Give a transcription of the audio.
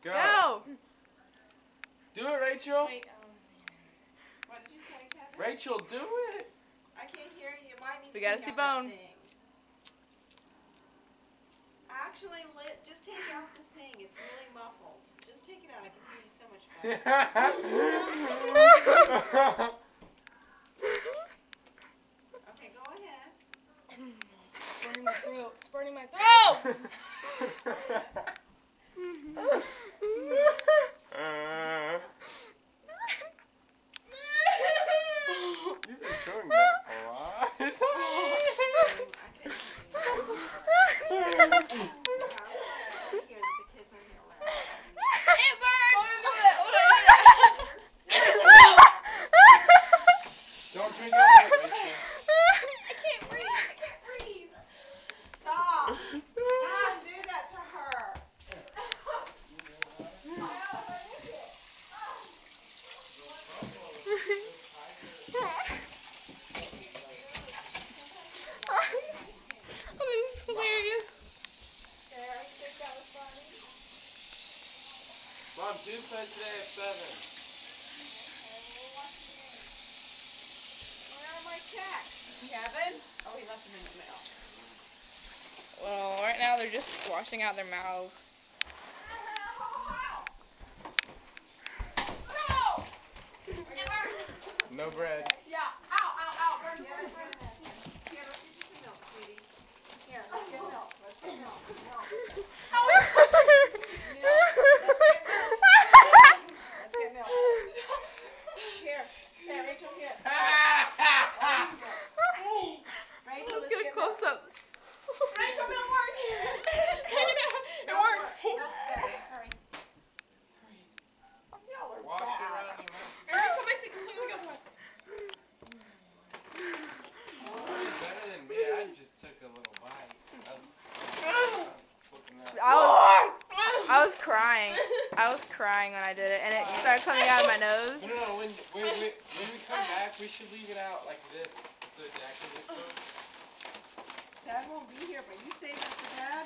Go. Do it, Rachel. Wait, What did you say, Kevin? Rachel, do it. I can't hear you. You might need We to gotta take see out that Bone. thing. Actually, just take out the thing. It's really muffled. Just take it out. I can hear you so much better. Okay, go ahead. it's burning my throat. It's burning my throat. You've been chewing that a lot. I can't hear you. I can hear that the kids are here laughing. It burns. Don't drink out of it, Rachel. I can't breathe. I can't breathe. Stop! Don't do that to her. This is hilarious. There, you think that was funny? Mom, Tuesday today at 7. Okay, we'll watch the game. Where are my checks? Kevin? Oh, he left them in the mail. Well, right now they're just washing out their mouths. No bread. Yeah. Ow, ow, ow. Burn. Here, let's get you some milk, sweetie. Here, let's get milk. Let's get milk. Milk. Let's get milk. Here. Here, Rachel, here. Rachel, let's Get a get close milk. up. Rachel, it works. It Milk works. Milk's better. Hurry. Y'all are Wash it bad. around your mouth. Rachel makes it completely go through. You're better than me. I just took a little bite. I was crying. I was crying when I did it, and it started coming out of my nose. No, when we come back, we should leave it out like this, so Jack can just go. Dad won't be here, but you save it for Dad?